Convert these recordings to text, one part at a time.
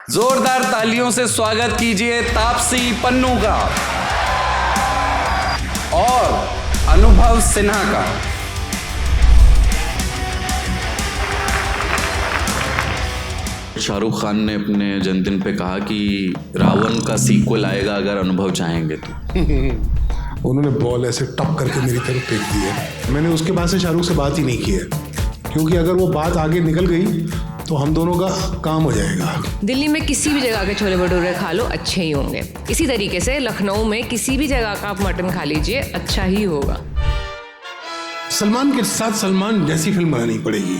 जोरदार तालियों से स्वागत कीजिए तापसी पन्नू का और अनुभव सिन्हा का। शाहरुख खान ने अपने जन्मदिन पे कहा कि रावण का सीक्वल आएगा अगर अनुभव चाहेंगे तो। उन्होंने बॉल ऐसे टप करके मेरी तरफ फेंक दी है। मैंने उसके बाद से शाहरुख से बात ही नहीं की है, क्योंकि अगर वो बात आगे निकल गई तो हम दोनों का काम हो जाएगा। दिल्ली में किसी भी जगह के छोले भटूरे खा लो अच्छे ही होंगे। इसी तरीके से लखनऊ में किसी भी जगह का आप मटन खा लीजिए अच्छा ही होगा। सलमान के साथ सलमान जैसी फिल्म बनानी पड़ेगी।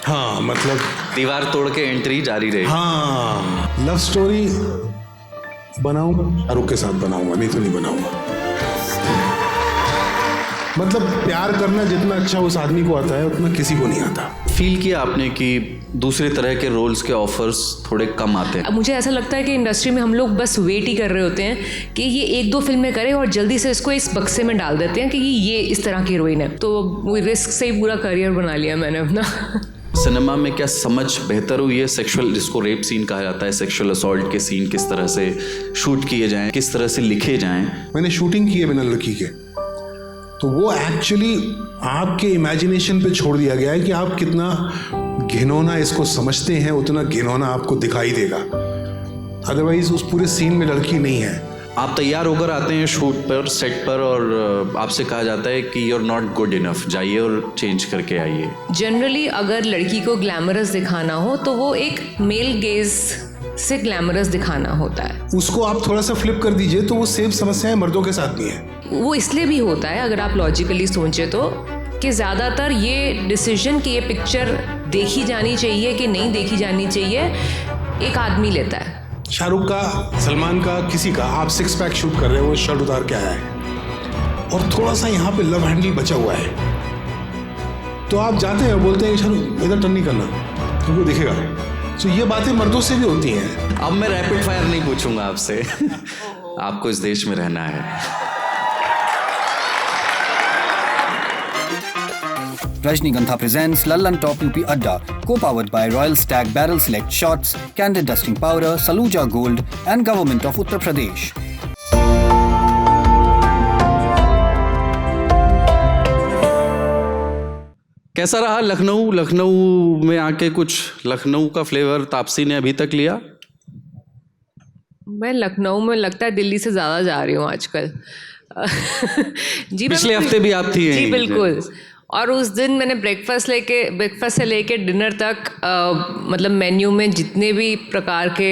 हाँ, मतलब दीवार तोड़ के एंट्री जारी रहेगी। हाँ, लव स्टोरी बनाऊंगा, शाहरुख के साथ बनाऊंगा, नहीं तो नहीं बनाऊंगा। मतलब प्यार करना जितना अच्छा उस आदमी को आता है उतना किसी को नहीं आता। फील किया आपने कि दूसरे तरह के रोल्स के ऑफर्स थोड़े कम आते हैं? मुझे ऐसा लगता है कि इंडस्ट्री में हम लोग बस वेट ही कर रहे होते हैं कि ये एक दो फिल्में करें और जल्दी से इसको इस बक्से में डाल देते हैं कि ये इस तरह की हीरोइन है। तो वो रिस्क से ही पूरा करियर बना लिया मैंने अपना। सिनेमा में क्या समझ बेहतर हुई है? सेक्सुअल, जिसको रेप सीन कहा जाता है, सेक्सुअल असॉल्ट के सीन किस तरह से शूट किए जाएं, किस तरह से लिखे जाएं? मैंने शूटिंग की है बिना लड़की के, तो वो एक्चुअली आपके इमेजिनेशन पे छोड़ दिया गया है कि आप कितना घिनौना इसको समझते हैं, उतना घिनौना आपको दिखाई देगा। अदरवाइज उस पूरे सीन में लड़की नहीं है। आप तैयार होकर आते हैं शूट पर, सेट पर, और आपसे कहा जाता है कि you are not good enough, जाइए और चेंज करके आइए। जनरली अगर लड़की को ग्लैमरस दिखाना हो तो वो एक मेल गेज से ग्लैमरस दिखाना होता है। उसको आप थोड़ा सा फ्लिप कर दीजिए तो वो सेम समस्या है मर्दों के साथ भी है। वो इसलिए भी होता है, अगर आप लॉजिकली सोचें तो, कि ज़्यादातर ये डिसीजन कि ये पिक्चर देखी जानी चाहिए कि नहीं देखी जानी चाहिए एक आदमी लेता है। शाहरुख का, सलमान का, किसी का, आप 6 पैक शूट कर रहे हो, वो शर्ट उतार के आया है और थोड़ा सा यहाँ पे लव हैंडल बचा हुआ है, तो आप जाते हैं और बोलते हैं कि शाहरुख इधर टर्न नहीं करना, तो वो दिखेगा। तो ये बातें मर्दों से भी होती हैं। अब मैं रैपिड फायर नहीं पूछूंगा आपसे। आपको इस देश में रहना है। Rajnigandha presents Lallan Top UP Adda, co-powered by Royal Stag Barrel Select Shots, Candid Dusting Powder, Saluja Gold and Government of Uttar Pradesh. कैसा रहा लखनऊ? लखनऊ में आके कुछ लखनऊ का फ्लेवर तापसी ने अभी तक लिया? मैं लखनऊ में लगता है दिल्ली से ज़्यादा जा रही हूँ आजकल। जी, पिछले हफ्ते भी आप थी। जी बिल्कुल। और उस दिन मैंने ब्रेकफास्ट से लेके डिनर तक मतलब मेन्यू में जितने भी प्रकार के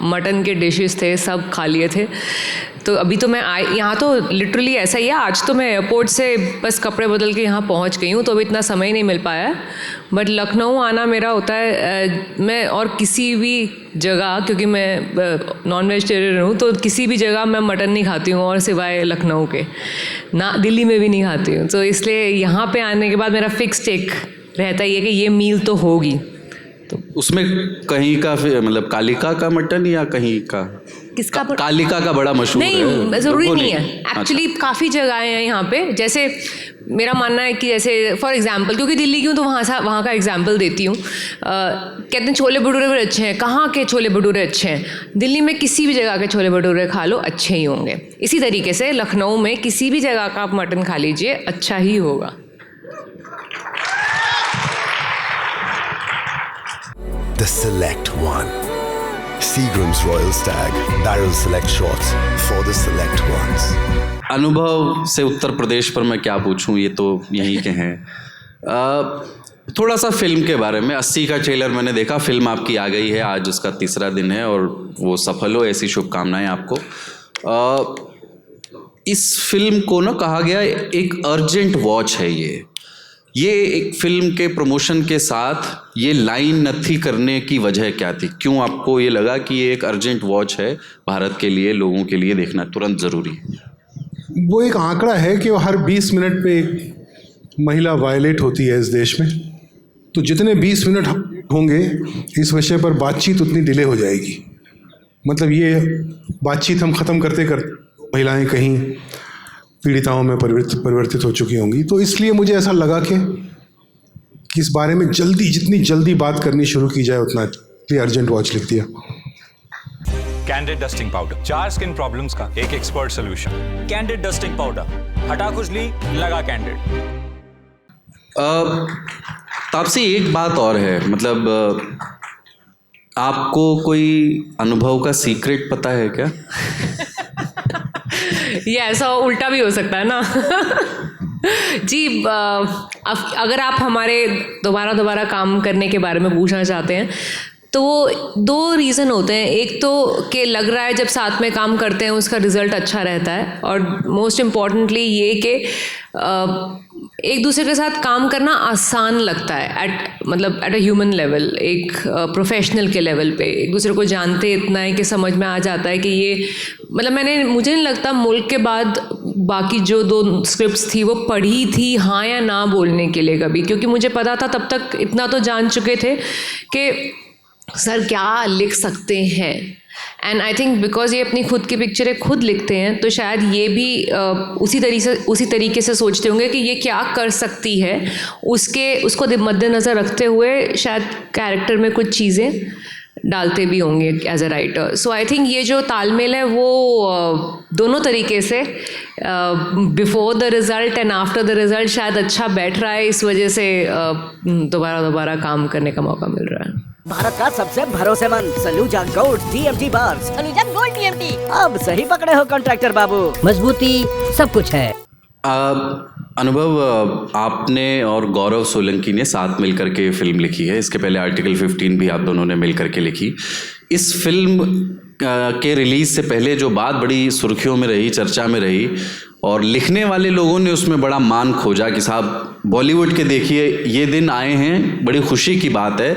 मटन के डिशेस थे सब खा लिए थे। तो अभी तो मैं यहाँ तो लिटरली ऐसा ही है, आज तो मैं एयरपोर्ट से बस कपड़े बदल के यहाँ पहुँच गई हूँ, तो अभी इतना समय ही नहीं मिल पाया। बट लखनऊ आना मेरा होता है, मैं और किसी भी जगह, क्योंकि मैं नॉन वेजिटेरियन हूँ, तो किसी भी जगह मैं मटन नहीं खाती हूँ और सिवाय लखनऊ के, ना दिल्ली में भी नहीं खाती हूँ। तो इसलिए यहाँ पे आने के बाद मेरा फिक्स टेक रहता ही है कि ये मील तो होगी। तो उसमें कहीं का मतलब कालिका का मटन या कहीं का? किसका? कालिका का बड़ा मशहूर है। नहीं, ज़रूरी नहीं है अच्छा। एक्चुअली। काफ़ी जगह हैं यहाँ पे, जैसे मेरा मानना है कि जैसे फॉर एग्जांपल, क्योंकि दिल्ली की हूँ तो वहाँ का एग्जांपल देती हूँ। कहते हैं छोले भटूरे भी अच्छे हैं। कहाँ के छोले भटूरे अच्छे हैं? दिल्ली में किसी भी जगह के छोले भटूरे खा लो अच्छे ही होंगे। इसी तरीके से लखनऊ में किसी भी जगह का आप मटन खा लीजिए अच्छा ही होगा। The Select One. Seagram's Royal Stag Barrel Select Shots for the Select Ones. अनुभव से उत्तर प्रदेश पर मैं क्या पूछूं, ये तो यहीं के हैं। थोड़ा सा फिल्म के बारे में। 80 का ट्रेलर मैंने देखा, फिल्म आपकी आ गई है, आज उसका तीसरा दिन है और वो सफल हो, ऐसी शुभकामनाएं आपको। इस फिल्म को ना कहा गया एक अर्जेंट वॉच है। ये एक फिल्म के प्रमोशन के साथ ये लाइन नथी करने की वजह क्या थी? क्यों आपको ये लगा कि ये एक अर्जेंट वॉच है, भारत के लिए, लोगों के लिए देखना तुरंत ज़रूरी है? वो एक आंकड़ा है कि हर 20 मिनट पे एक महिला वायलेट होती है इस देश में। तो जितने 20 मिनट होंगे इस विषय पर बातचीत उतनी डिले हो जाएगी। मतलब ये बातचीत हम ख़त्म करते करते महिलाएं कहीं पीड़िताओं में परिवर्तित हो चुकी होंगी। तो इसलिए मुझे ऐसा लगा कि इस बारे में जितनी जल्दी बात करनी शुरू की जाए उतना अर्जेंट वॉच लिख दिया। Candid dusting powder, 4 skin problems का एक expert solution. Candid dusting powder, हटा खुजली, लगा कैंडिड। तापसी, एक बात और है, मतलब आपको कोई अनुभव का सीक्रेट पता है क्या? ये ऐसा उल्टा भी हो सकता है ना। जी, अगर आप हमारे दोबारा काम करने के बारे में पूछना चाहते हैं तो 2 रीज़न होते हैं। एक तो कि लग रहा है जब साथ में काम करते हैं उसका रिज़ल्ट अच्छा रहता है, और मोस्ट इम्पॉर्टेंटली ये कि एक दूसरे के साथ काम करना आसान लगता है एट अ ह्यूमन लेवल, एक प्रोफेशनल के लेवल पे एक दूसरे को जानते इतना है कि समझ में आ जाता है कि ये, मतलब मुझे नहीं लगता मुल्क के बाद बाकी जो 2 स्क्रिप्ट्स थी वो पढ़ी थी हाँ या ना बोलने के लिए कभी, क्योंकि मुझे पता था तब तक इतना तो जान चुके थे कि सर क्या लिख सकते हैं। एंड आई थिंक बिकॉज ये अपनी खुद की पिक्चरें खुद लिखते हैं तो शायद ये भी उसी तरीके से सोचते होंगे कि ये क्या कर सकती है, उसको मद्देनज़र रखते हुए शायद कैरेक्टर में कुछ चीज़ें डालते भी होंगे as a writer. So I think ये जो तालमेल है वो दोनों तरीके से before the result and after the result शायद अच्छा बैठ रहा है, इस वजह से दोबारा काम करने का मौका मिल रहा है। भारत का सबसे भरोसेमंद Saluja gold TMT bars. Saluja gold TMT, अब सही पकड़े हो कॉन्ट्रैक्टर बाबू, मजबूती सब कुछ है। अनुभव, आपने और गौरव सोलंकी ने साथ मिलकर के फिल्म लिखी है। इसके पहले आर्टिकल 15 भी आप दोनों ने मिलकर के लिखी। इस फिल्म के रिलीज़ से पहले जो बात बड़ी सुर्खियों में रही, चर्चा में रही, और लिखने वाले लोगों ने उसमें बड़ा मान खोजा कि साहब बॉलीवुड के देखिए ये दिन आए हैं। बड़ी खुशी की बात है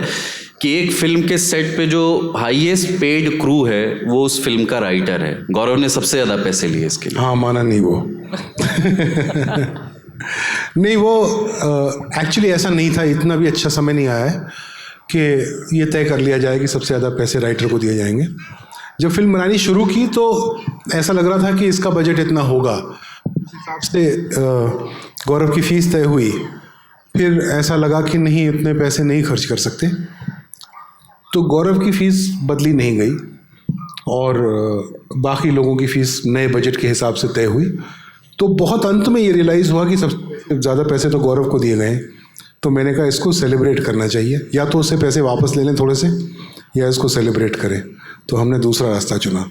कि एक फिल्म के सेट पे जो हाईएस्ट पेड क्रू है वो उस फिल्म का राइटर है। गौरव ने सबसे ज़्यादा पैसे लिए इसके लिए। हाँ, माना नहीं वो। नहीं, वो एक्चुअली ऐसा नहीं था, इतना भी अच्छा समय नहीं आया है कि ये तय कर लिया जाए कि सबसे ज़्यादा पैसे राइटर को दिए जाएंगे। जब फिल्म बनानी शुरू की तो ऐसा लग रहा था कि इसका बजट इतना होगा, उस हिसाब से गौरव की फ़ीस तय हुई। फिर ऐसा लगा कि नहीं, इतने पैसे नहीं खर्च कर सकते, तो गौरव की फ़ीस बदली नहीं गई और बाकी लोगों की फ़ीस नए बजट के हिसाब से तय हुई। तो बहुत अंत में ये रियलाइज़ हुआ कि सबसे ज़्यादा पैसे तो गौरव को दिए गए। तो मैंने कहा इसको सेलिब्रेट करना चाहिए, या तो उससे पैसे वापस ले लें थोड़े से, या इसको सेलिब्रेट करें। तो हमने दूसरा रास्ता चुना।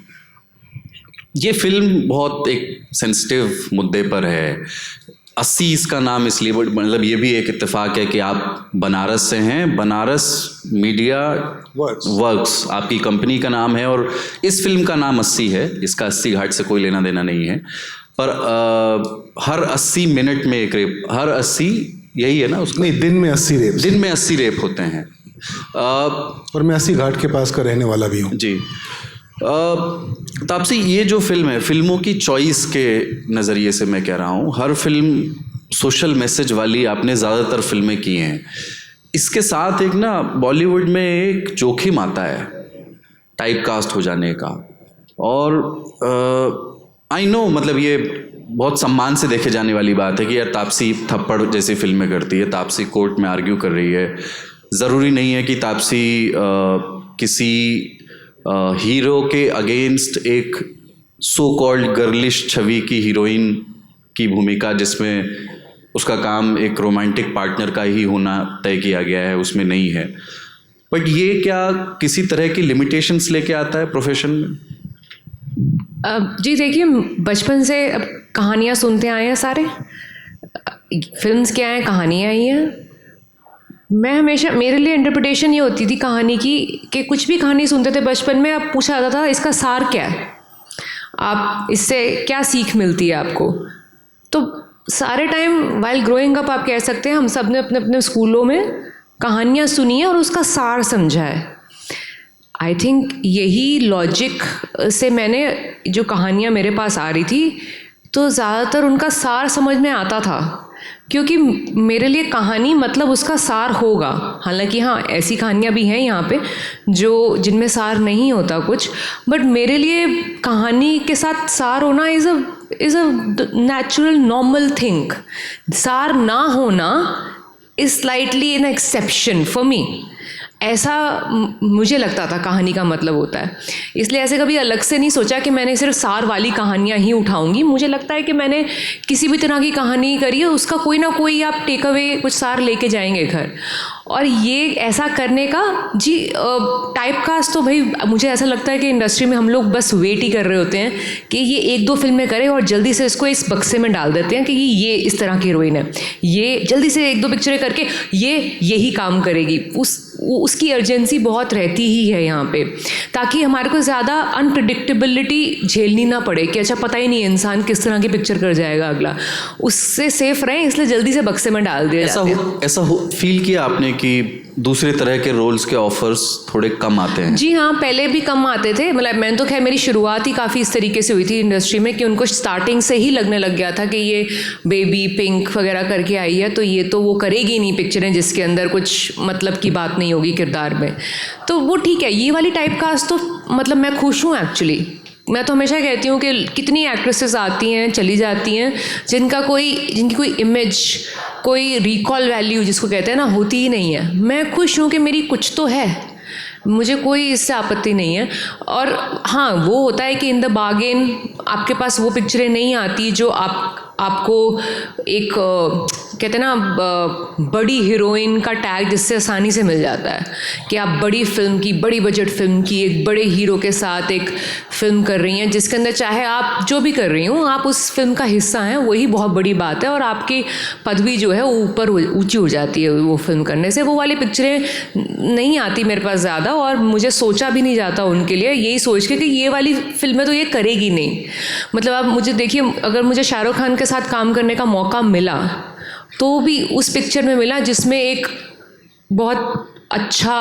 ये फिल्म बहुत एक सेंसिटिव मुद्दे पर है। 80 इसका नाम इसलिए, मतलब ये भी एक इत्तेफाक है कि आप बनारस से हैं। बनारस मीडिया वर्क्स आपकी कंपनी का नाम है, और इस फिल्म का नाम 80 है। इसका 80 घाट से कोई लेना देना नहीं है, पर हर 80 मिनट में एक रेप, हर 80, यही है ना उसका? नहीं, दिन में 80 रेप, दिन में 80 रेप होते हैं। और मैं 80 घाट के पास का रहने वाला भी हूँ। जी। तापसी, ये जो फिल्म है, फिल्मों की चॉइस के नज़रिए से मैं कह रहा हूँ, हर फिल्म सोशल मैसेज वाली आपने ज़्यादातर फिल्में की हैं। इसके साथ एक ना बॉलीवुड में एक जोखिम आता है टाइप कास्ट हो जाने का, और आई नो, मतलब ये बहुत सम्मान से देखे जाने वाली बात है कि यार तापसी थप्पड़ जैसी फिल्में करती है, तापसी कोर्ट में आर्ग्यू कर रही है। ज़रूरी नहीं है कि तापसी किसी हीरो के अगेंस्ट एक सो कॉल्ड गर्लिश छवि की हीरोइन की भूमिका, जिसमें उसका काम एक रोमांटिक पार्टनर का ही होना तय किया गया है, उसमें नहीं है। बट ये क्या किसी तरह की लिमिटेशंस लेके आता है प्रोफेशन में? जी देखिए, बचपन से अब कहानियाँ सुनते आए हैं सारे, फिल्म्स क्या हैं, कहानियाँ ही हैं। मैं हमेशा, मेरे लिए इंटरप्रिटेशन ये होती थी कहानी की कि कुछ भी कहानी सुनते थे बचपन में, अब पूछा जाता था इसका सार क्या है, आप इससे क्या सीख मिलती है आपको। तो सारे टाइम वाइल ग्रोइंग अप आप कह सकते हैं हम सब ने अपने अपने स्कूलों में कहानियाँ सुनी है और उसका सार समझा है। आई थिंक यही लॉजिक से मैंने, जो कहानियाँ मेरे पास आ रही थी तो ज़्यादातर उनका सार समझ में आता था, क्योंकि मेरे लिए कहानी मतलब उसका सार होगा। हालांकि हाँ, ऐसी कहानियाँ भी हैं यहाँ पे जिनमें सार नहीं होता कुछ, बट मेरे लिए कहानी के साथ सार होना is a natural normal thing. सार ना होना is slightly an exception for me. ऐसा मुझे लगता था कहानी का मतलब होता है, इसलिए ऐसे कभी अलग से नहीं सोचा कि मैंने सिर्फ सार वाली कहानियाँ ही उठाऊंगी। मुझे लगता है कि मैंने किसी भी तरह की कहानी करी है, उसका कोई ना कोई आप टेक अवे कुछ सार लेके जाएंगे घर। और ये ऐसा करने का जी टाइप कास्ट तो भाई मुझे ऐसा लगता है कि इंडस्ट्री में हम लोग बस वेट ही कर रहे होते हैं कि ये 1-2 फिल्में करें और जल्दी से इसको इस बक्से में डाल देते हैं कि ये इस तरह की हीरोइन है, ये जल्दी से 1-2 पिक्चरें करके ये यही काम करेगी। उसकी अर्जेंसी बहुत रहती ही है यहाँ पे, ताकि हमारे को ज़्यादा अनप्रिडिक्टेबिलिटी झेलनी ना पड़े कि अच्छा पता ही नहीं इंसान किस तरह की पिक्चर कर जाएगा अगला, उससे सेफ रहें, इसलिए जल्दी से बक्से में डाल दिया जाता है। ऐसा फील किया आपने कि दूसरे तरह के रोल्स के ऑफर्स थोड़े कम आते हैं? जी हाँ, पहले भी कम आते थे। मतलब मैंने तो खैर मेरी शुरुआत ही काफ़ी इस तरीके से हुई थी इंडस्ट्री में कि उनको स्टार्टिंग से ही लगने लग गया था कि ये बेबी पिंक वगैरह करके आई है तो ये तो वो करेगी नहीं पिक्चरें जिसके अंदर कुछ मतलब की बात नहीं होगी किरदार में। तो वो ठीक है, ये वाली टाइप कास्ट तो मतलब मैं खुश हूँ एक्चुअली। मैं तो हमेशा कहती हूँ कि कितनी एक्ट्रेसेस आती हैं चली जाती हैं जिनकी कोई इमेज, कोई रिकॉल वैल्यू जिसको कहते हैं ना, होती ही नहीं है। मैं खुश हूँ कि मेरी कुछ तो है, मुझे कोई इससे आपत्ति नहीं है। और हाँ, वो होता है कि इन द बार्गेन आपके पास वो पिक्चरें नहीं आती जो आपको एक कहते हैं ना बड़ी हीरोइन का टैग जिससे आसानी से मिल जाता है कि आप बड़ी फिल्म की, बड़ी बजट फिल्म की, एक बड़े हीरो के साथ एक फिल्म कर रही हैं जिसके अंदर चाहे आप जो भी कर रही हो आप उस फिल्म का हिस्सा हैं, वही बहुत बड़ी बात है। और आपकी पदवी जो है वो ऊपर ऊंची हो जाती है वो फिल्म करने से। वो वाली पिक्चरें नहीं आती मेरे पास ज़्यादा और मुझे सोचा भी नहीं जाता उनके लिए, यही सोच के कि ये वाली फिल्में तो ये करेगी नहीं। मतलब आप मुझे देखिए, अगर मुझे शाहरुख खान के साथ काम करने का मौका मिला तो भी उस पिक्चर में मिला जिसमें एक बहुत अच्छा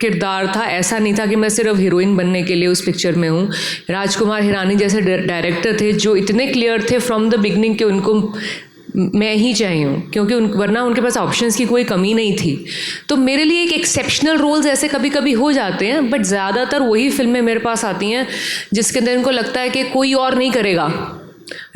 किरदार था। ऐसा नहीं था कि मैं सिर्फ हीरोइन बनने के लिए उस पिक्चर में हूँ। राजकुमार हिरानी जैसे डायरेक्टर थे जो इतने क्लियर थे फ्रॉम द बिगनिंग कि उनको मैं ही चाहिए हूँ, क्योंकि वरना उनके पास ऑप्शंस की कोई कमी नहीं थी। तो मेरे लिए एक एक्सेप्शनल रोल्स ऐसे कभी कभी हो जाते हैं, बट ज़्यादातर वही फिल्में मेरे पास आती हैं जिसके अंदर इनको लगता है कि कोई और नहीं करेगा,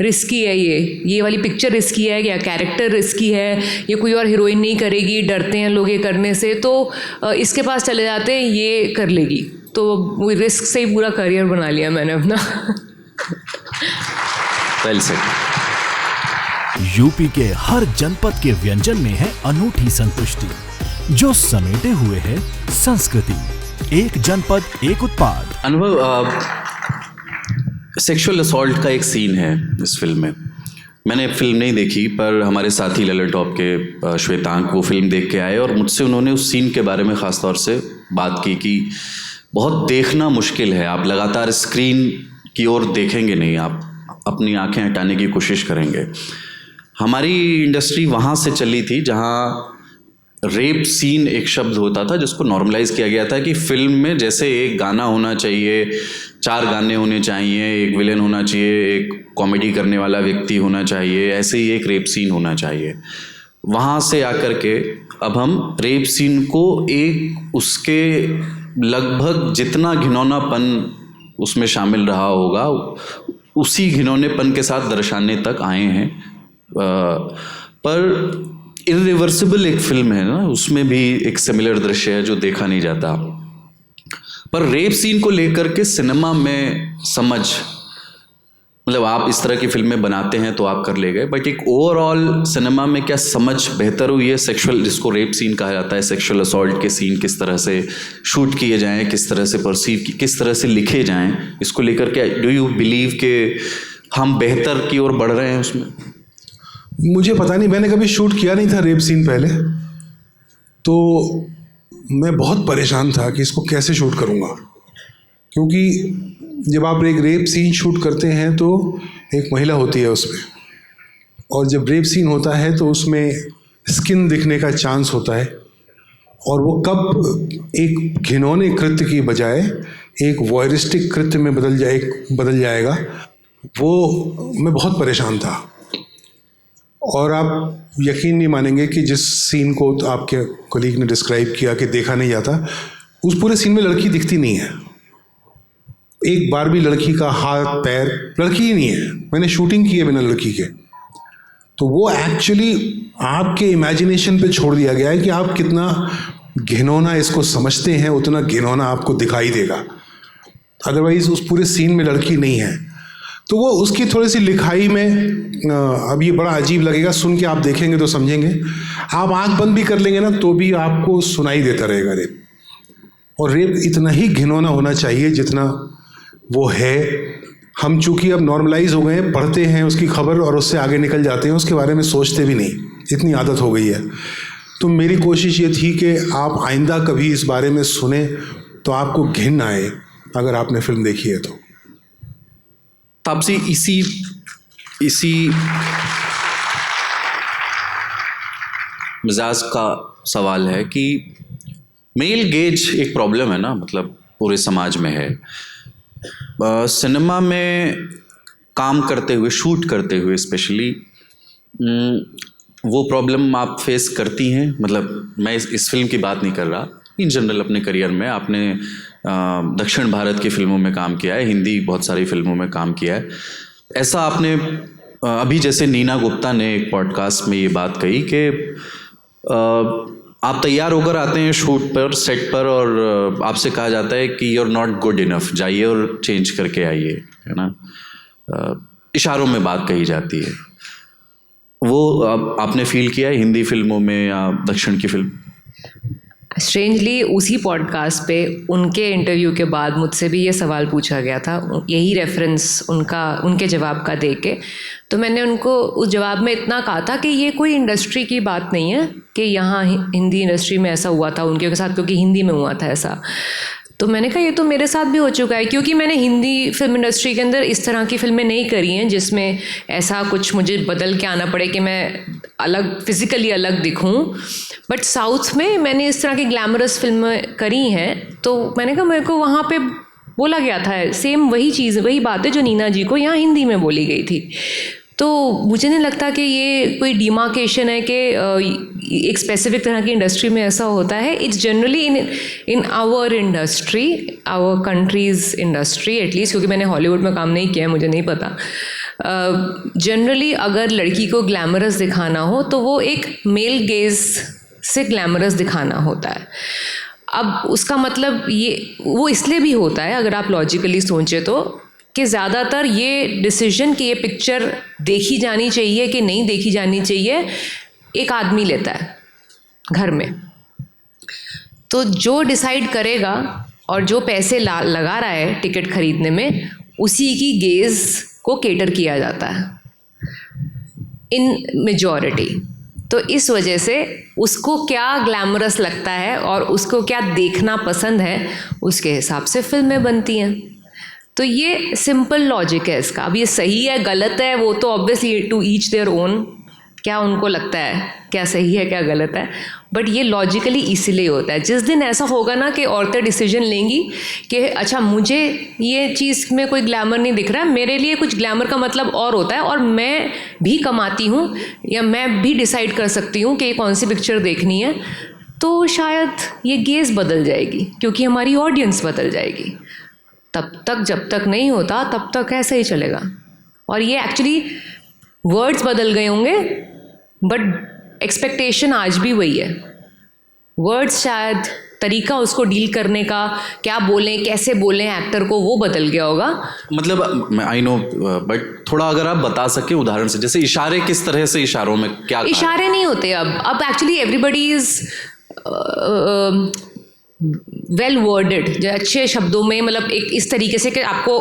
रिस्की है ये वाली पिक्चर रिस्की है, या कैरेक्टर रिस्की है, ये कोई और हीरोइन नहीं करेगी, डरते हैं लोग ये करने से, तो इसके पास चले जाते हैं, ये कर लेगी। तो वो रिस्क से ही पूरा करियर बना लिया मैंने अपना। Well said. यूपी के हर जनपद के व्यंजन में है अनूठी संतुष्टि जो समेटे हुए है संस्कृति। एक जनपद एक उत्पाद। अनुभव, सेक्सुअल असॉल्ट का एक सीन है इस फिल्म में। मैंने फिल्म नहीं देखी, पर हमारे साथी ललन टॉप के श्वेतांक वो फिल्म देख के आए और मुझसे उन्होंने उस सीन के बारे में ख़ास तौर से बात की कि बहुत देखना मुश्किल है, आप लगातार स्क्रीन की ओर देखेंगे नहीं, आप अपनी आंखें हटाने की कोशिश करेंगे। हमारी इंडस्ट्री वहाँ से चली थी जहाँ रेप सीन एक शब्द होता था जिसको नॉर्मलाइज किया गया था कि फिल्म में जैसे एक गाना होना चाहिए, 4 गाने होने चाहिए, एक विलेन होना चाहिए, एक कॉमेडी करने वाला व्यक्ति होना चाहिए, ऐसे ही एक रेप सीन होना चाहिए। वहाँ से आकर के अब हम रेप सीन को एक उसके लगभग जितना घिनौनापन उसमें शामिल रहा होगा उसी घिनौनेपन के साथ दर्शाने तक आए हैं। पर इरिवर्सिबल एक फिल्म है ना, उसमें भी एक सिमिलर दृश्य है जो देखा नहीं जाता। पर रेप सीन को लेकर के सिनेमा में समझ, मतलब आप इस तरह की फिल्में बनाते हैं तो आप कर ले गए, बट एक ओवरऑल सिनेमा में क्या समझ बेहतर हुई है? सेक्सुअल, जिसको रेप सीन कहा जाता है, सेक्सुअल असॉल्ट के सीन किस तरह से शूट किए जाएं, किस तरह से परसीव, किस तरह से लिखे जाएं, इसको लेकर के डू यू बिलीव कि हम बेहतर की ओर बढ़ रहे हैं उसमें? मुझे पता नहीं, मैंने कभी शूट किया नहीं था रेप सीन पहले, तो मैं बहुत परेशान था कि इसको कैसे शूट करूँगा। क्योंकि जब आप एक रेप सीन शूट करते हैं तो एक महिला होती है उसमें, और जब रेप सीन होता है तो उसमें स्किन दिखने का चांस होता है, और वो कब एक घिनौने कृत्य की बजाय एक वॉयरिस्टिक कृत्य में बदल जाएगा, वो मैं बहुत परेशान था। और आप यकीन नहीं मानेंगे कि जिस सीन को तो आपके कलीग ने डिस्क्राइब किया कि देखा नहीं जाता, उस पूरे सीन में लड़की दिखती नहीं है, एक बार भी लड़की का हाथ पैर, लड़की ही नहीं है। मैंने शूटिंग की है बिना लड़की के, तो वो एक्चुअली आपके इमेजिनेशन पे छोड़ दिया गया है कि आप कितना घिनौना इसको समझते हैं उतना घिनौना आपको दिखाई देगा, अदरवाइज उस पूरे सीन में लड़की नहीं है। तो वो उसकी थोड़ी सी लिखाई में अब ये बड़ा अजीब लगेगा, सुन के आप देखेंगे तो समझेंगे। आप आंख बंद भी कर लेंगे ना तो भी आपको सुनाई देता रहेगा रेप, और रेप इतना ही घिनौना होना चाहिए जितना वो है। हम चूंकि अब नॉर्मलाइज हो गए हैं, पढ़ते हैं उसकी खबर और उससे आगे निकल जाते हैं, उसके बारे में सोचते भी नहीं, इतनी आदत हो गई है। तो मेरी कोशिश ये थी कि आप आइंदा कभी इस बारे में सुने तो आपको घिन आए, अगर आपने फिल्म देखी है तो। तापसी, इसी मिजाज का सवाल है कि मेल गेज एक प्रॉब्लम है ना, मतलब पूरे समाज में है। सिनेमा में काम करते हुए, शूट करते हुए स्पेशली, वो प्रॉब्लम आप फेस करती हैं? मतलब मैं इस फिल्म की बात नहीं कर रहा, इन जनरल अपने करियर में आपने दक्षिण भारत की फिल्मों में काम किया है, हिंदी बहुत सारी फिल्मों में काम किया है। ऐसा आपने अभी जैसे नीना गुप्ता ने एक पॉडकास्ट में ये बात कही कि आप तैयार होकर आते हैं शूट पर, सेट पर, और आपसे कहा जाता है कि you are not good enough, जाइए और चेंज करके आइए, है ना। इशारों में बात कही जाती है। वो आपने फील किया है हिंदी फिल्मों में या दक्षिण की फिल्म? स्ट्रेंजली उसी पॉडकास्ट पे उनके इंटरव्यू के बाद मुझसे भी ये सवाल पूछा गया था, यही रेफरेंस उनके जवाब का दे के। तो मैंने उनको उस जवाब में इतना कहा था कि ये कोई इंडस्ट्री की बात नहीं है कि यहाँ हिंदी इंडस्ट्री में ऐसा हुआ था उनके साथ, क्योंकि हिंदी में हुआ था ऐसा। तो मैंने कहा ये तो मेरे साथ भी हो चुका है, क्योंकि मैंने हिंदी फिल्म इंडस्ट्री के अंदर इस तरह की फिल्में नहीं करी हैं जिसमें ऐसा कुछ मुझे बदल के आना पड़े कि मैं अलग, फिज़िकली अलग दिखूं। बट साउथ में मैंने इस तरह की ग्लैमरस फिल्में करी हैं, तो मैंने कहा मेरे को वहाँ पे बोला गया था सेम वही चीज़, वही बातें जो नीना जी को यहाँ हिंदी में बोली गई थी। तो मुझे नहीं लगता कि ये कोई डिमार्केशन है कि एक स्पेसिफिक तरह की इंडस्ट्री में ऐसा होता है। It's generally in our industry, our country's industry at least, क्योंकि मैंने हॉलीवुड में काम नहीं किया है, मुझे नहीं पता। जनरली अगर लड़की को ग्लैमरस दिखाना हो तो वो एक मेल गेज से ग्लैमरस दिखाना होता है। अब उसका मतलब ये वो इसलिए भी होता है, अगर आप लॉजिकली सोचें तो, कि ज़्यादातर ये डिसीजन कि ये पिक्चर देखी जानी चाहिए कि नहीं देखी जानी चाहिए एक आदमी लेता है घर में। तो जो डिसाइड करेगा और जो पैसे लगा रहा है टिकट खरीदने में, उसी की गेज को केटर किया जाता है इन मेजॉरिटी। तो इस वजह से उसको क्या ग्लैमरस लगता है और उसको क्या देखना पसंद है, उसके हिसाब से फिल्में बनती हैं। तो ये सिंपल लॉजिक है इसका। अब ये सही है गलत है वो तो obviously to each their own, क्या उनको लगता है क्या सही है क्या गलत है, बट ये लॉजिकली इसीलिए होता है। जिस दिन ऐसा होगा ना कि औरतें डिसीजन लेंगी कि अच्छा मुझे ये चीज़ में कोई ग्लैमर नहीं दिख रहा है, मेरे लिए कुछ ग्लैमर का मतलब और होता है, और मैं भी कमाती हूँ या मैं भी डिसाइड कर सकती हूँ कि कौन सी पिक्चर देखनी है, तो शायद ये गेज बदल जाएगी, क्योंकि हमारी ऑडियंस बदल जाएगी। तब तक जब तक नहीं होता तब तक ऐसे ही चलेगा। और ये एक्चुअली वर्ड्स बदल गए होंगे बट एक्सपेक्टेशन आज भी वही है। वर्ड्स शायद तरीका उसको डील करने का, क्या बोलें कैसे बोलें एक्टर को, वो बदल गया होगा। मतलब आई नो, बट थोड़ा अगर आप बता सकें उदाहरण से, जैसे इशारे, किस तरह से इशारों में क्या इशारे नहीं होते अब actually everybody is well worded, जो अच्छे शब्दों में, मतलब एक इस तरीके से कि आपको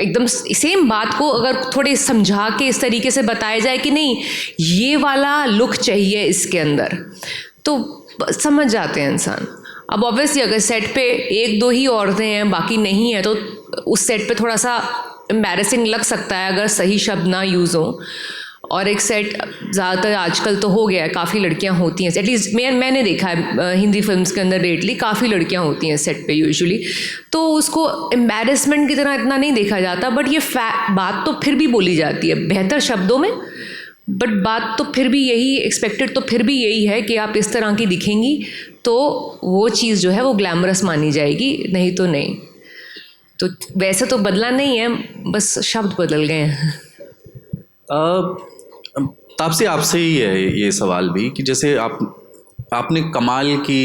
एकदम सेम बात को अगर थोड़े समझा के इस तरीके से बताया जाए कि नहीं ये वाला लुक चाहिए इसके अंदर, तो समझ जाते हैं इंसान। अब ऑब्वियसली अगर सेट पे एक दो ही औरतें हैं बाकी नहीं है, तो उस सेट पे थोड़ा सा एम्बैरेसिंग लग सकता है अगर सही शब्द ना यूज़ हो। और एक सेट ज़्यादातर आजकल तो हो गया है, काफ़ी लड़कियां होती हैं, एटलीस्ट मैंने देखा है हिंदी फिल्म्स के अंदर रेटली काफ़ी लड़कियां होती हैं सेट पे यूजुअली, तो उसको एम्बैरेसमेंट की तरह इतना नहीं देखा जाता, बट ये बात तो फिर भी बोली जाती है बेहतर शब्दों में, बट बात तो फिर भी यही एक्सपेक्टेड तो फिर भी यही है कि आप इस तरह की दिखेंगी तो वो चीज़ जो है वो ग्लैमरस मानी जाएगी, नहीं तो नहीं। तो वैसे तो बदला नहीं है, बस शब्द बदल गए हैं। तापसी, आपसे ही है ये सवाल भी कि जैसे आपने कमाल की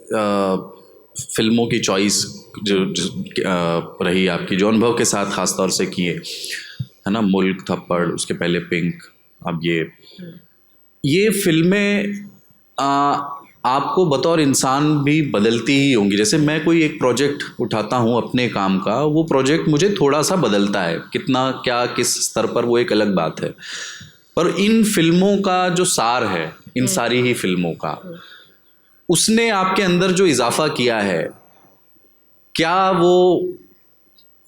फिल्मों की चॉइस रही आपकी, जो अनुभव के साथ ख़ास तौर से किए, है ना, मुल्क, थप्पड़, उसके पहले पिंक, अब ये फिल्में आपको बतौर इंसान भी बदलती ही होंगी। जैसे मैं कोई एक प्रोजेक्ट उठाता हूँ अपने काम का, वो प्रोजेक्ट मुझे थोड़ा सा बदलता है, कितना क्या किस स्तर पर वो एक अलग बात है। पर इन फिल्मों का जो सार है, इन सारी ही फिल्मों का, उसने आपके अंदर जो इजाफा किया है, क्या वो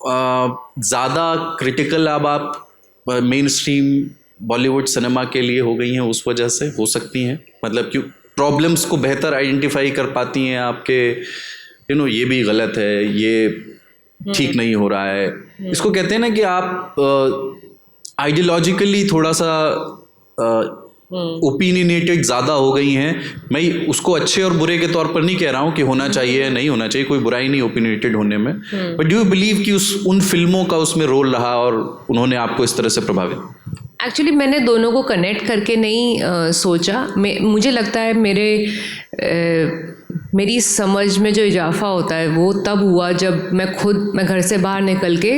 ज़्यादा क्रिटिकल अब आप मेन स्ट्रीम बॉलीवुड सिनेमा के लिए हो गई हैं, उस वजह से हो सकती हैं? मतलब क्यों प्रॉब्लम्स को बेहतर आइडेंटिफाई कर पाती हैं आपके, ये भी गलत है, ये ठीक नहीं हो रहा है। इसको कहते हैं ना कि आप आइडियोलॉजिकली थोड़ा सा ओपिनियनेटेड ज़्यादा हो गई हैं। मैं उसको अच्छे और बुरे के तौर पर नहीं कह रहा हूँ कि होना चाहिए या नहीं होना चाहिए, कोई बुराई नहीं ओपिनियनेटेड होने में, बट डू यू बिलीव कि उन फिल्मों का उसमें रोल रहा और उन्होंने आपको इस तरह से प्रभावित? एक्चुअली मैंने दोनों को कनेक्ट करके नहीं सोचा। मुझे लगता है मेरी समझ में जो इजाफा होता है वो तब हुआ जब मैं घर से बाहर निकल के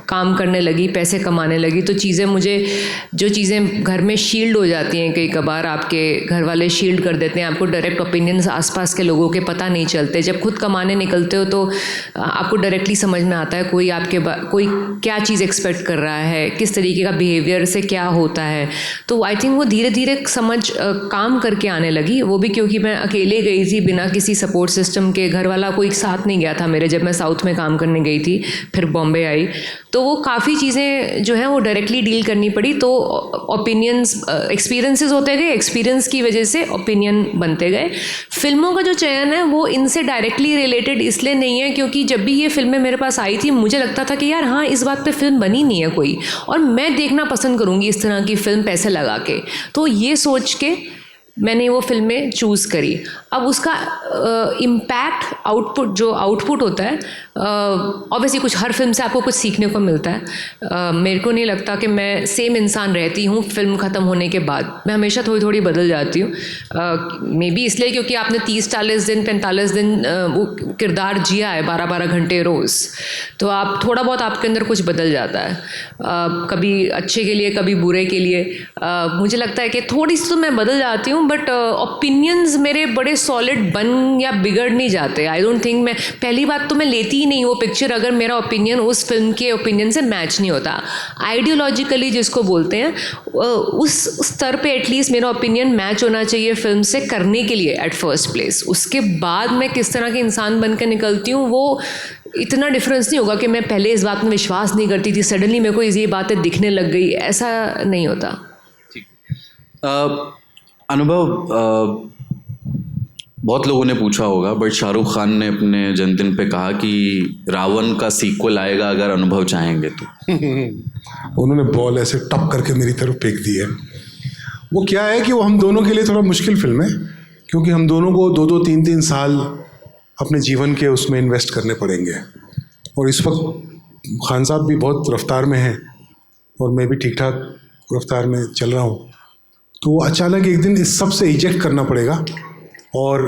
काम करने लगी, पैसे कमाने लगी। तो जो चीज़ें घर में शील्ड हो जाती हैं, कई कबार आपके घर वाले शील्ड कर देते हैं, आपको डायरेक्ट ओपिनियंस आसपास के लोगों के पता नहीं चलते। जब खुद कमाने निकलते हो तो आपको डायरेक्टली समझ में आता है कोई क्या चीज़ एक्सपेक्ट कर रहा है, किस तरीके का बिहेवियर से क्या होता है। तो आई थिंक वो धीरे धीरे समझ काम करके आने लगी। वो भी क्योंकि मैं अकेले गई थी, बिना किसी सपोर्ट सिस्टम के। घर वाला कोई साथ नहीं गया था मेरे, जब मैं साउथ में काम करने गई थी, फिर बॉम्बे आई, तो वो काफ़ी चीज़ें जो हैं वो डायरेक्टली डील करनी पड़ी। तो ओपिनियंस, एक्सपीरियंसेस होते गए, एक्सपीरियंस की वजह से ओपिनियन बनते गए। फिल्मों का जो चयन है वो इनसे डायरेक्टली रिलेटेड इसलिए नहीं है क्योंकि जब भी ये फिल्में मेरे पास आई थी, मुझे लगता था कि यार हाँ, इस बात पे फिल्म बनी नहीं है कोई, और मैं देखना पसंद करूँगी इस तरह की फ़िल्म पैसे लगा के। तो ये सोच के मैंने वो फिल्में चूज़ करी। अब उसका इम्पैक्ट, आउटपुट होता है, ऑब्वियसली कुछ हर फिल्म से आपको कुछ सीखने को मिलता है। मेरे को नहीं लगता कि मैं सेम इंसान रहती हूँ फिल्म ख़त्म होने के बाद। मैं हमेशा थोड़ी थोड़ी बदल जाती हूँ। मे बी इसलिए क्योंकि आपने 30-40 दिन 45 दिन वो किरदार जिया है, 12-12 घंटे रोज़, तो आप थोड़ा बहुत आपके अंदर कुछ बदल जाता है, कभी अच्छे के लिए, कभी बुरे के लिए। मुझे लगता है कि थोड़ी सी तो मैं बदल जाती हूँ, बट ओपिनियंस मेरे बड़े सॉलिड बन या बिगड़ नहीं जाते। आई डोंट थिंक, मैं पहली बात तो मैं लेती ही नहीं वो पिक्चर अगर मेरा ओपिनियन उस फिल्म के ओपिनियन से मैच नहीं होता। आइडियोलॉजिकली जिसको बोलते हैं, उस स्तर पे एटलीस्ट मेरा ओपिनियन मैच होना चाहिए फिल्म से, करने के लिए एट फर्स्ट प्लेस। उसके बाद मैं किस तरह के इंसान बन के निकलती हूँ वो इतना डिफरेंस नहीं होगा कि मैं पहले इस बात में विश्वास नहीं करती थी, सडनली मेरे को ये बातें दिखने लग गई, ऐसा नहीं होता। अनुभव, बहुत लोगों ने पूछा होगा, बट शाहरुख खान ने अपने जन्मदिन पे कहा कि रावण का सीक्वल आएगा अगर अनुभव चाहेंगे तो। उन्होंने बॉल ऐसे टप करके मेरी तरफ फेंक दी है। वो क्या है कि वो हम दोनों के लिए थोड़ा मुश्किल फिल्म है, क्योंकि हम दोनों को 2-2, 3-3 साल अपने जीवन के उसमें इन्वेस्ट करने पड़ेंगे। और इस वक्त खान साहब भी बहुत रफ्तार में हैं और मैं भी ठीक ठाक रफ्तार में चल रहा हूँ। तो वो अचानक एक दिन इस सब से इजेक्ट करना पड़ेगा और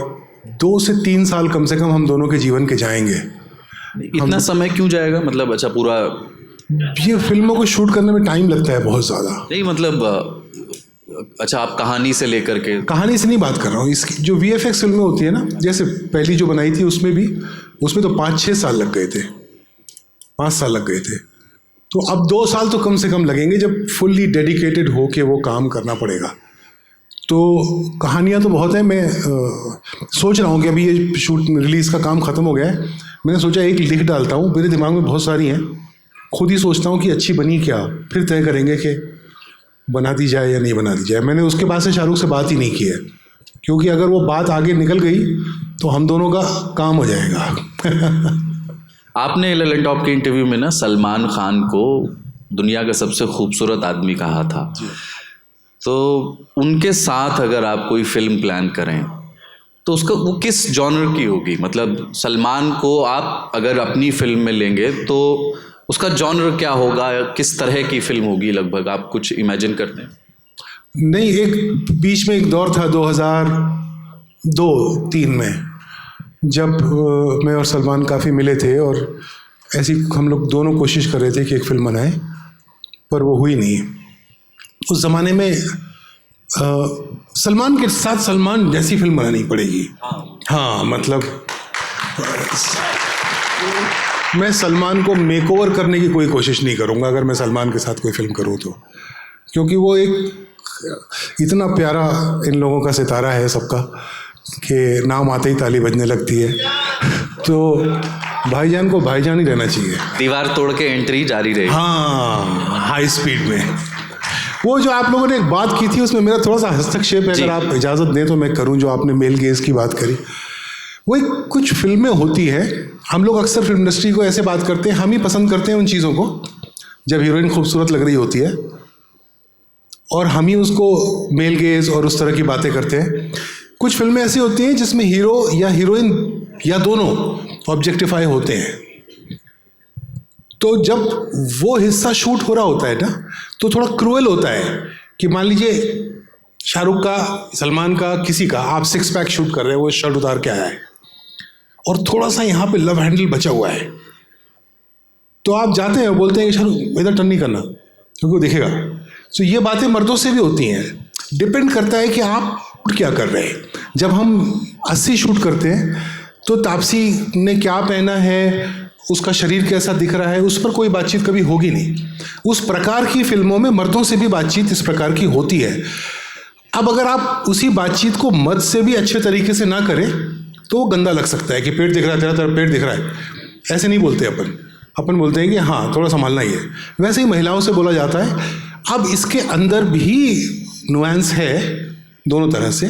2 से 3 साल कम से कम हम दोनों के जीवन के जाएंगे। इतना समय क्यों जाएगा? मतलब अच्छा, पूरा ये फिल्मों को शूट करने में टाइम लगता है बहुत ज़्यादा। नहीं मतलब अच्छा, आप कहानी से लेकर के? कहानी से नहीं बात कर रहा हूँ, इसकी जो VFX फिल्में होती है ना, जैसे पहली जो बनाई थी उसमें तो 5-6 साल लग गए थे, 5 साल लग गए थे। तो अब 2 साल तो कम से कम लगेंगे जब फुल्ली डेडिकेटेड हो के वो काम करना पड़ेगा। तो कहानियाँ तो बहुत हैं। मैं सोच रहा हूँ कि अभी ये शूट रिलीज़ का काम ख़त्म हो गया है, मैंने सोचा एक लिख डालता हूँ। मेरे दिमाग में बहुत सारी हैं, खुद ही सोचता हूँ कि अच्छी बनी क्या, फिर तय करेंगे कि बना दी जाए या नहीं बना दी जाए। मैंने उसके बाद से शाहरुख से बात ही नहीं की है, क्योंकि अगर वो बात आगे निकल गई तो हम दोनों का काम हो जाएगा। आपने ललन टॉप के इंटरव्यू में ना सलमान खान को दुनिया का सबसे खूबसूरत आदमी कहा था। तो उनके साथ अगर आप कोई फिल्म प्लान करें तो उसका वो किस जॉनर की होगी? मतलब सलमान को आप अगर अपनी फिल्म में लेंगे तो उसका जॉनर क्या होगा, किस तरह की फिल्म होगी लगभग, आप कुछ इमेजिन करते हैं? नहीं, एक बीच में एक दौर था 2002-3 में, जब मैं और सलमान काफ़ी मिले थे और ऐसी हम लोग दोनों कोशिश कर रहे थे कि एक फ़िल्म बनाएं, पर वो हुई नहीं। उस ज़माने में सलमान के साथ सलमान जैसी फिल्म बनानी पड़ेगी। हाँ, मतलब मैं सलमान को मेकओवर करने की कोई कोशिश नहीं करूँगा अगर मैं सलमान के साथ कोई फिल्म करूँ तो, क्योंकि वो एक इतना प्यारा इन लोगों का सितारा है सबका कि नाम आते ही ताली बजने लगती है। तो भाईजान को भाईजान ही रहना चाहिए। दीवार तोड़ के एंट्री जारी रही। हाँ, हाई स्पीड में। वो जो आप लोगों ने एक बात की थी उसमें मेरा थोड़ा सा हस्तक्षेप है, अगर आप इजाज़त दें तो मैं करूं। जो आपने मेल गेज की बात करी, वो एक कुछ फिल्में होती है, हम लोग अक्सर फिल्म इंडस्ट्री को ऐसे बात करते हैं, हम ही पसंद करते हैं उन चीज़ों को जब हीरोइन खूबसूरत लग रही होती है, और हम ही उसको मेल गेज और उस तरह की बातें करते हैं। कुछ फिल्में ऐसी होती हैं जिसमें हीरो या हीरोइन या दोनों ऑब्जेक्टिफाई होते हैं। तो जब वो हिस्सा शूट हो रहा होता है ना, तो थोड़ा क्रूअल होता है कि मान लीजिए शाहरुख का, सलमान का, किसी का, आप 6 पैक शूट कर रहे हैं, वो शर्ट उतार के आया है और थोड़ा सा यहाँ पे लव हैंडल बचा हुआ है, तो आप जाते हैं और बोलते हैं कि शाहरुख इधर टर्न नहीं करना क्योंकि वो दिखेगा। तो ये बातें मर्दों से भी होती हैं। डिपेंड करता है कि आप क्या कर रहे हैं। जब हम 80 शूट करते हैं तो तापसी ने क्या पहना है, उसका शरीर कैसा दिख रहा है, उस पर कोई बातचीत कभी होगी नहीं। उस प्रकार की फिल्मों में मर्दों से भी बातचीत इस प्रकार की होती है। अब अगर आप उसी बातचीत को मर्द से भी अच्छे तरीके से ना करें तो गंदा लग सकता है कि पेट दिख रहा है, तेरा पेट दिख रहा है। ऐसे नहीं बोलते अपन बोलते हैं कि हाँ थोड़ा संभालना ही है। वैसे ही महिलाओं से बोला जाता है। अब इसके अंदर भी नुआंस है दोनों तरह से,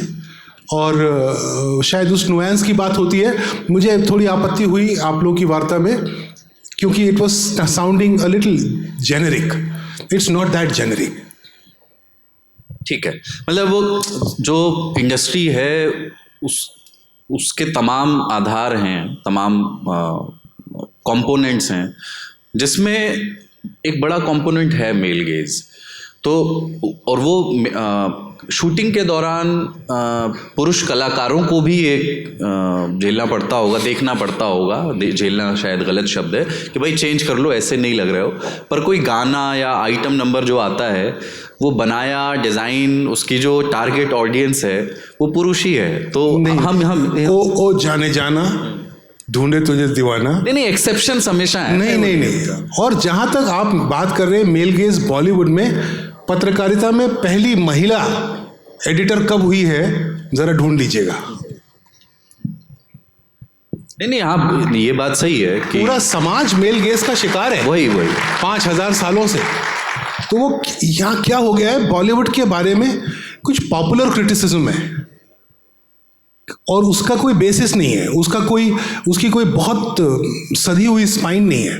और शायद उस नुआंस की बात होती है। मुझे थोड़ी आपत्ति हुई आप लोगों की वार्ता में, क्योंकि it was sounding a little generic. It's not that generic. ठीक है, मतलब वो जो इंडस्ट्री है उसके तमाम आधार हैं, तमाम कंपोनेंट्स हैं, जिसमें एक बड़ा कंपोनेंट है मेल गेज। तो और वो शूटिंग के दौरान पुरुष कलाकारों को भी एक झेलना पड़ता होगा, देखना पड़ता होगा, झेलना शायद गलत शब्द है, कि भाई चेंज कर लो, ऐसे नहीं लग रहे हो। पर कोई गाना या आइटम नंबर जो आता है वो बनाया, डिज़ाइन, उसकी जो टारगेट ऑडियंस है वो पुरुष ही है। तो हम ओ जाने जाना, ढूंढे तुझे दीवाना, नहीं एक्सेप्शन हमेशा है। नहीं। और जहां तक आप बात कर रहे हैं मेल गेज, बॉलीवुड में पत्रकारिता में पहली महिला एडिटर कब हुई है जरा ढूंढ लीजिएगा। नहीं हाँ, ये बात सही है कि पूरा समाज मेल गेज का शिकार है। वही 5000 सालों से। तो वो यहाँ क्या हो गया है, बॉलीवुड के बारे में कुछ पॉपुलर क्रिटिसिज्म है और उसका कोई बेसिस नहीं है, उसकी कोई बहुत सधी हुई स्पाइन नहीं है।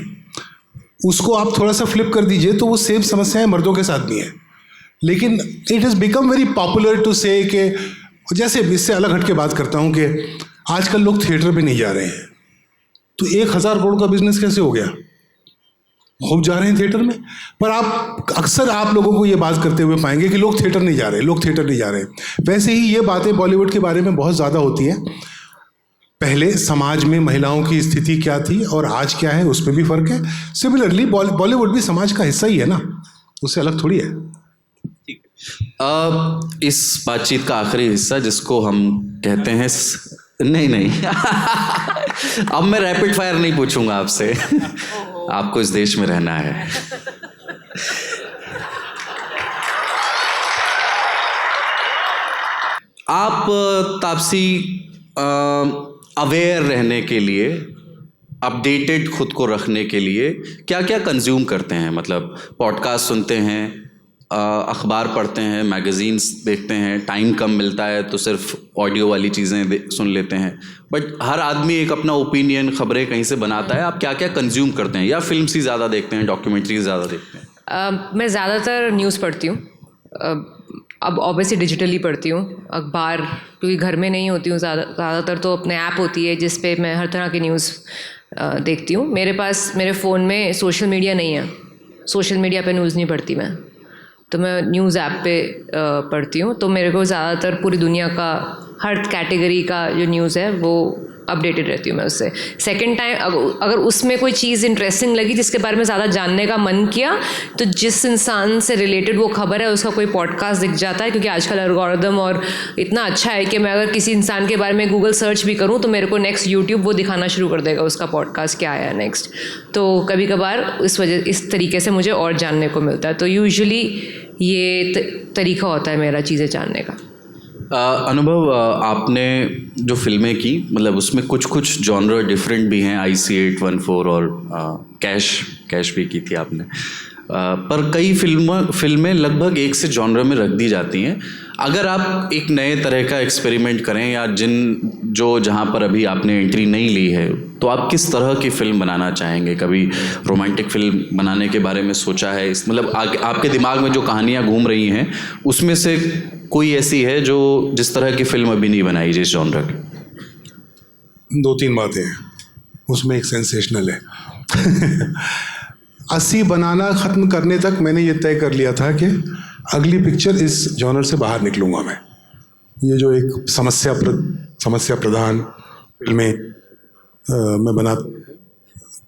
उसको आप थोड़ा सा फ्लिप कर दीजिए तो वो सेम समस्याएं मर्दों के साथ भी है। लेकिन it has become very popular to say कि, जैसे इससे अलग हट के बात करता हूँ कि आजकल लोग थिएटर पे नहीं जा रहे हैं, तो 1000 करोड़ का बिजनेस कैसे हो गया? खूब जा रहे हैं थिएटर में। पर आप अक्सर आप लोगों को ये बात करते हुए पाएंगे कि लोग थिएटर नहीं जा रहे। वैसे ही ये बातें बॉलीवुड के बारे में बहुत ज़्यादा होती हैं। पहले समाज में महिलाओं की स्थिति क्या थी और आज क्या है, उस पर भी फर्क है। सिमिलरली बॉलीवुड भी समाज का हिस्सा ही है ना, उससे अलग थोड़ी है। इस बातचीत का आखिरी हिस्सा जिसको हम कहते हैं नहीं अब मैं रैपिड फायर नहीं पूछूंगा आपसे आपको इस देश में रहना है। आप तापसी अवेयर रहने के लिए, अपडेटेड खुद को रखने के लिए क्या क्या कंज्यूम करते हैं? मतलब पॉडकास्ट सुनते हैं, अखबार पढ़ते हैं, मैगजीन्स देखते हैं, टाइम कम मिलता है तो सिर्फ ऑडियो वाली चीज़ें सुन लेते हैं। बट हर आदमी एक अपना ओपिनियन, खबरें कहीं से बनाता है। आप क्या क्या कंज्यूम करते हैं? या फिल्म्स ही ज़्यादा देखते हैं, डॉक्यूमेंट्रीज ज़्यादा देखते हैं? मैं ज़्यादातर न्यूज़ पढ़ती हूँ। अब ऑब्वियसली डिजिटली पढ़ती हूँ अखबार, क्योंकि घर में नहीं होती हूँ ज़्यादातर, तो अपने ऐप होती है जिस पे मैं हर तरह की न्यूज़ देखती हूँ। मेरे पास मेरे फ़ोन में सोशल मीडिया नहीं है, सोशल मीडिया पे न्यूज़ नहीं पढ़ती मैं, तो मैं न्यूज़ ऐप पे पढ़ती हूँ। तो मेरे को ज़्यादातर पूरी दुनिया का हर कैटेगरी का जो न्यूज़ है वो अपडेटेड रहती हूँ मैं उससे। सेकंड टाइम अगर उसमें कोई चीज़ इंटरेस्टिंग लगी जिसके बारे में ज़्यादा जानने का मन किया, तो जिस इंसान से रिलेटेड वो खबर है उसका कोई पॉडकास्ट दिख जाता है, क्योंकि आजकल एल्गोरिदम और इतना अच्छा है कि मैं अगर किसी इंसान के बारे में गूगल सर्च भी करूँ तो मेरे को नेक्स्ट यूट्यूब वो दिखाना शुरू कर देगा उसका पॉडकास्ट क्या आया नेक्स्ट। तो कभी कभार इस तरीके से मुझे और जानने को मिलता है। तो यूजुअली ये तरीका होता है मेरा चीज़ें जानने का। अनुभव, आपने जो फिल्में की मतलब उसमें कुछ जॉनर डिफरेंट भी हैं, IC-814 और कैश भी की थी आपने, पर कई फिल्में लगभग एक से जॉनर में रख दी जाती हैं। अगर आप एक नए तरह का एक्सपेरिमेंट करें या जहाँ पर अभी आपने एंट्री नहीं ली है, तो आप किस तरह की फिल्म बनाना चाहेंगे? कभी रोमांटिक फिल्म बनाने के बारे में सोचा है? मतलब आपके दिमाग में जो कहानियाँ घूम रही हैं उसमें से कोई ऐसी है जो जिस तरह की फिल्म अभी नहीं बनाई जिस जॉनर की? 2-3 बातें हैं उसमें, एक सेंसेशनल है 80 बनाना ख़त्म करने तक मैंने ये तय कर लिया था कि अगली पिक्चर इस जॉनर से बाहर निकलूँगा मैं। ये जो एक समस्या प्रधान फिल्में मैं बना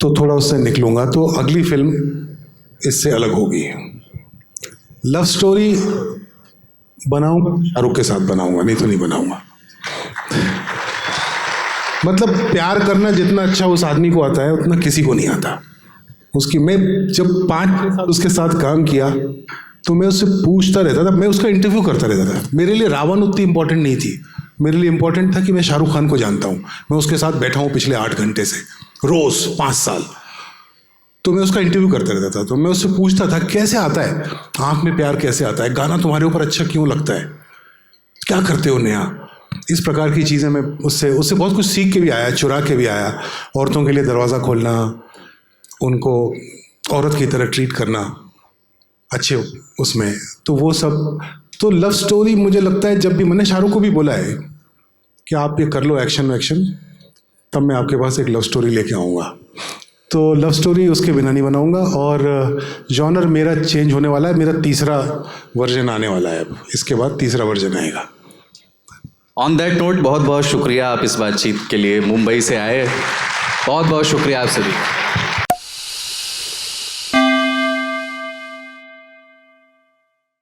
तो थोड़ा उससे निकलूँगा, तो अगली फिल्म इससे अलग होगी। लव स्टोरी बनाऊँगा, शाहरुख के साथ बनाऊँगा, नहीं तो नहीं बनाऊँगा। मतलब प्यार करना जितना अच्छा उस आदमी को आता है उतना किसी को नहीं आता। मैं जब 5-6 साल उसके साथ काम किया तो मैं उससे पूछता रहता था, मैं उसका इंटरव्यू करता रहता था। मेरे लिए रावण उतनी इंपॉर्टेंट नहीं थी, मेरे लिए इंपॉर्टेंट था कि मैं शाहरुख खान को जानता हूँ, मैं उसके साथ बैठा हूँ पिछले 8 घंटे से रोज़ 5 साल। तो मैं उसका इंटरव्यू करता रहता था, तो मैं उससे पूछता था कैसे आता है, आँख में प्यार कैसे आता है, गाना तुम्हारे ऊपर अच्छा क्यों लगता है, क्या करते हो नया। इस प्रकार की चीज़ें मैं उससे बहुत कुछ सीख के भी आया, चुरा के भी आया। औरतों के लिए दरवाज़ा खोलना, उनको औरत की तरह ट्रीट करना अच्छे उसमें, तो वो सब। तो लव स्टोरी मुझे लगता है, जब भी मैंने शाहरुख को भी बोला है कि आप ये कर लो एक्शन, तब मैं आपके पास एक लव स्टोरी लेके आऊँगा। तो लव स्टोरी उसके बिना नहीं बनाऊँगा। और जॉनर मेरा चेंज होने वाला है, मेरा तीसरा वर्जन आने वाला है, अब इसके बाद तीसरा वर्जन आएगा। ऑन दैट नोट, बहुत बहुत शुक्रिया आप इस बातचीत के लिए मुंबई से आए, बहुत बहुत शुक्रिया आप सभी।